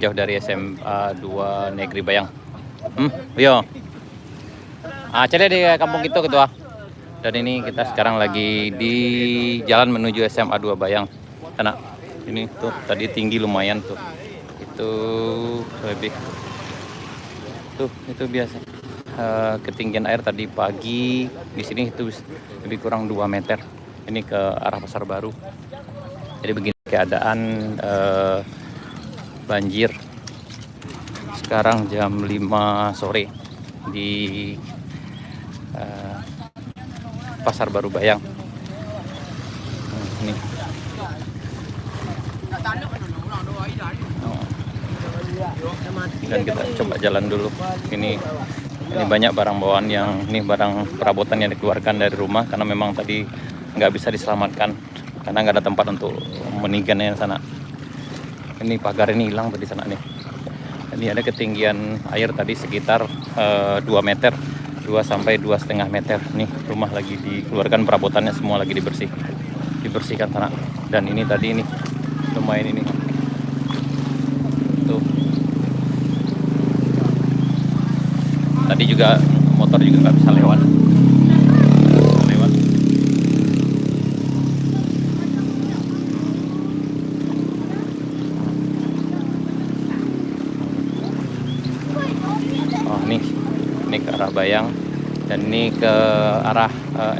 jauh dari SMA 2 Negeri Bayang. Yo. Cari di kampung itu ketua. Dan ini kita sekarang lagi di jalan menuju SMA 2 Bayang. Sana. Ini tuh tadi tinggi lumayan tuh. Itu lebih tuh itu biasa. Ketinggian air tadi pagi di sini itu lebih kurang 2 meter. Ini ke arah Pasar Baru. Jadi begini keadaan banjir sekarang jam 5 sore di Pasar Baru Bayang. Ini. Dan kita coba jalan dulu. Ini banyak barang bawaan yang ini barang perabotan yang dikeluarkan dari rumah karena memang tadi nggak bisa diselamatkan karena nggak ada tempat untuk meninggikannya sana. Ini pagar ini hilang tadi sana nih. Ini ada ketinggian air tadi sekitar 2 meter, 2 sampai 2,5 meter. Nih rumah lagi dikeluarkan perabotannya semua lagi dibersihkan sana. Dan ini tadi ini lumayan ini. Tuh. Tadi juga motor juga nggak bisa lewat. Oh ini ke arah Bayang dan ini ke arah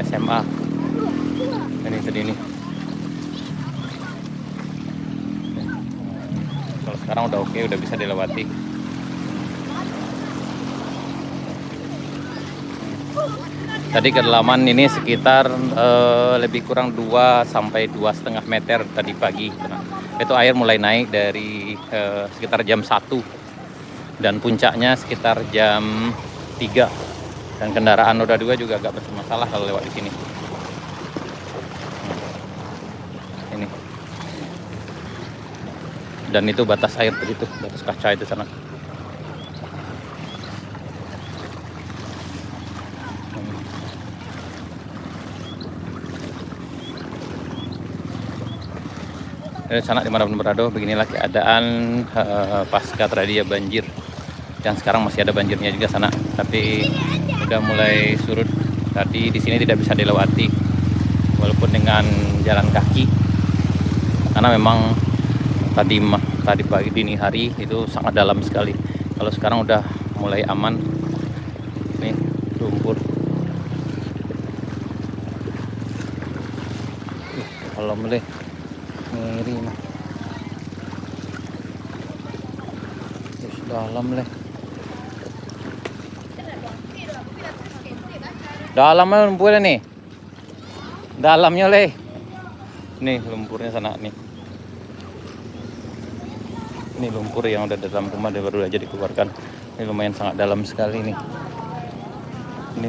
SMA. Ini tadi ini. Kalau sekarang udah oke, udah bisa dilewati. Tadi kedalaman ini sekitar lebih kurang 2 sampai 2,5 meter tadi pagi. Itu air mulai naik dari sekitar jam 1 dan puncaknya sekitar jam 3. Dan kendaraan roda 2 juga agak bermasalah kalau lewat di sini. Ini. Dan itu batas air begitu, batas kaca itu sana. Sana dimanapun berada, beginilah keadaan pasca tragedi banjir. Dan sekarang masih ada banjirnya juga sana, tapi udah mulai surut. Tadi di sini tidak bisa dilewati, walaupun dengan jalan kaki, karena memang tadi pagi dini hari itu sangat dalam sekali. Kalau sekarang udah mulai aman. Nih lumpur. Kalau mulai ngiri mah terus dalam dalamnya lumpurnya nih, dalamnya nih lumpurnya sana nih. Ini lumpur yang udah dalam rumah baru aja dikeluarkan. Ini lumayan sangat dalam sekali nih. Ini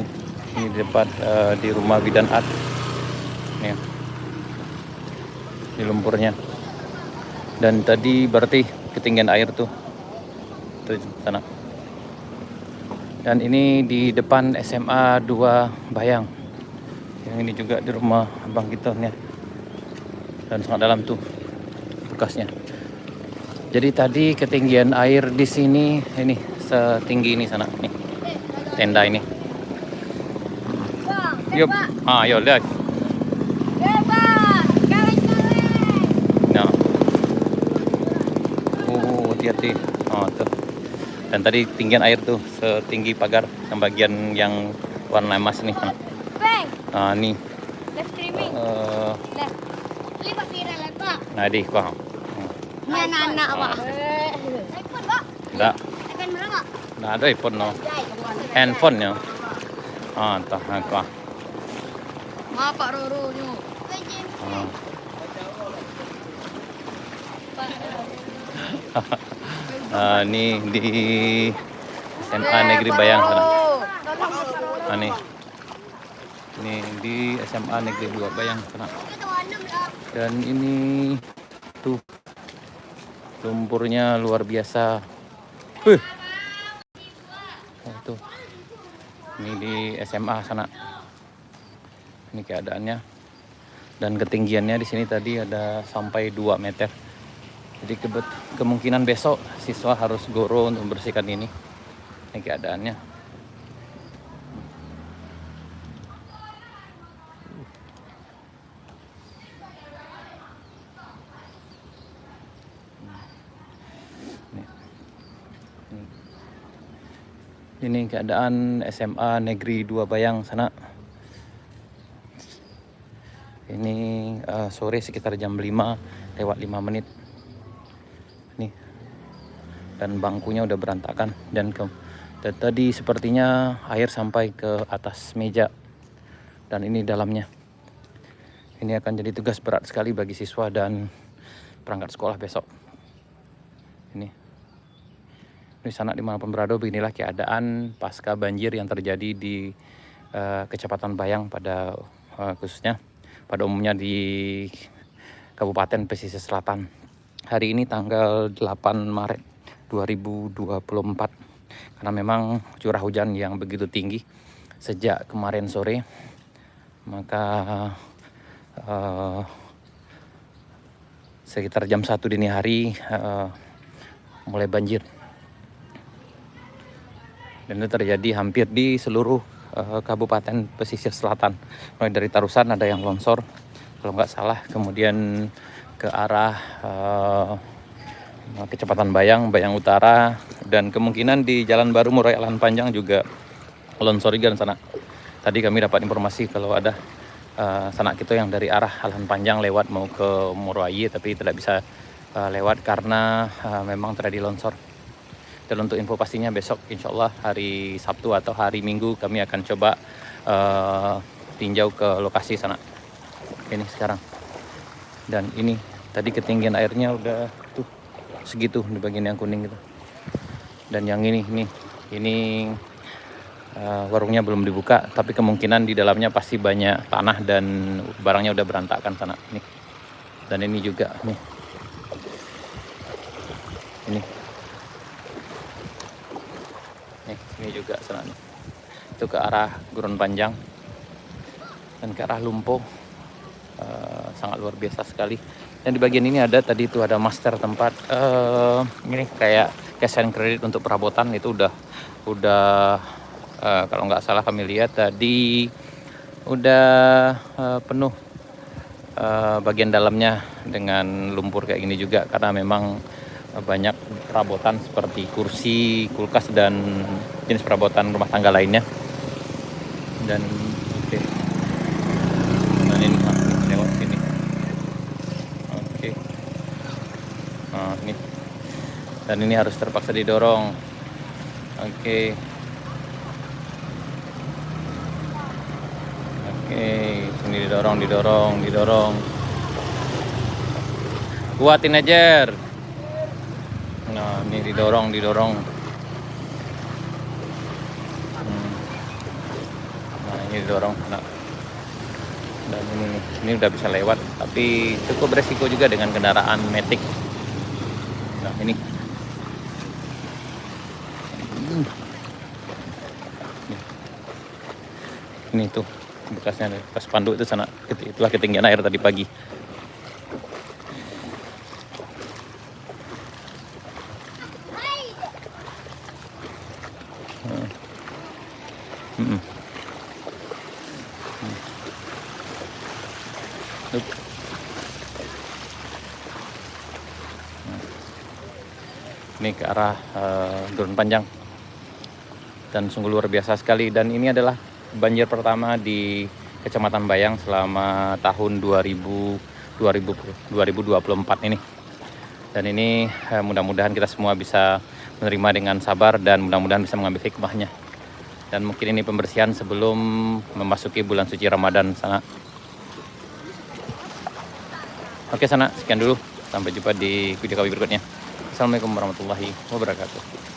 di depan di rumah bidan Ad nih. Di lumpurnya. Dan tadi berarti ketinggian air tuh sana. Dan ini di depan SMA 2 Bayang. Yang ini juga di rumah abang kita nih. Dan sangat dalam tuh bekasnya. Jadi tadi ketinggian air di sini ini setinggi ini sana nih. Tenda ini. Yuk. Yuk lihat. Hati-hati. Tuh. Dan tadi tinggian air tuh setinggi pagar yang bagian yang warna emas nih. Nih. Nah, di Pak. Anak-anak Pak. Enggak. Nah, ada iPhone no. Handphone ya. Entah apa. Pak Roro nyo. Ini di SMA Negeri Bayang sana. Ini di SMA Negeri 2 Bayang sana. Dan ini tuh lumpurnya luar biasa. Tuh. Ini di SMA sana. Ini keadaannya. Dan ketinggiannya di sini tadi ada sampai 2 meter. Jadi kemungkinan besok siswa harus goro untuk membersihkan ini. Ini keadaannya. Ini keadaan SMA Negeri 2 Bayang sana. Ini sore sekitar jam 5 lewat 5 menit. Nih. Dan bangkunya udah berantakan dan tadi sepertinya air sampai ke atas meja. Dan ini dalamnya. Ini akan jadi tugas berat sekali bagi siswa dan perangkat sekolah besok. Ini sana dimanapun berada, beginilah keadaan pasca banjir yang terjadi di Kecamatan Bayang pada khususnya pada umumnya di Kabupaten Pesisir Selatan. Hari ini tanggal 8 Maret 2024 karena memang curah hujan yang begitu tinggi sejak kemarin sore, maka sekitar jam 1 dini hari mulai banjir. Dan itu terjadi hampir di seluruh Kabupaten Pesisir Selatan. Mulai dari Tarusan ada yang longsor kalau nggak salah, kemudian ke arah Kecamatan Bayang, Bayang Utara, dan kemungkinan di Jalan Baru Murai Alan Panjang juga longsor juga sana. Tadi kami dapat informasi kalau ada sanak kita yang dari arah Alan Panjang lewat mau ke Murai tapi tidak bisa lewat karena memang terjadi longsor. Dan untuk info pastinya besok insya Allah hari Sabtu atau hari Minggu kami akan coba tinjau ke lokasi sana. Ini sekarang. Dan ini tadi ketinggian airnya udah tuh segitu di bagian yang kuning gitu. Dan yang ini warungnya belum dibuka, tapi kemungkinan di dalamnya pasti banyak tanah dan barangnya udah berantakan sana. Nih. Dan ini juga nih. Ini juga sana nih. Itu ke arah Gurun Panjang dan ke arah Lumpo. Sangat luar biasa sekali. Dan di bagian ini ada tadi itu ada master tempat ini kayak cash and credit untuk perabotan itu udah kalau nggak salah kami lihat tadi udah penuh bagian dalamnya dengan lumpur kayak gini juga karena memang banyak perabotan seperti kursi, kulkas dan jenis perabotan rumah tangga lainnya. Dan oke. Nah ini lewat sini. Oke. Nah ini. Dan ini harus terpaksa didorong. Oke. Ini didorong. Kuatin aja. Nah, ini didorong. Nah, ini didorong. Nah. Dan ini udah bisa lewat, tapi cukup beresiko juga dengan kendaraan Matic. Nah, ini. Ini tuh bekasnya, bekas spanduk itu sana. Itulah ketinggian air tadi pagi. Ini ke arah Gurun Panjang dan sungguh luar biasa sekali. Dan ini adalah banjir pertama di Kecamatan Bayang selama tahun 2024 ini. Dan ini mudah-mudahan kita semua bisa menerima dengan sabar dan mudah-mudahan bisa mengambil hikmahnya. Dan mungkin ini pembersihan sebelum memasuki bulan suci Ramadan sana. Oke sana, sekian dulu. Sampai jumpa di video kami berikutnya. Assalamualaikum warahmatullahi wabarakatuh.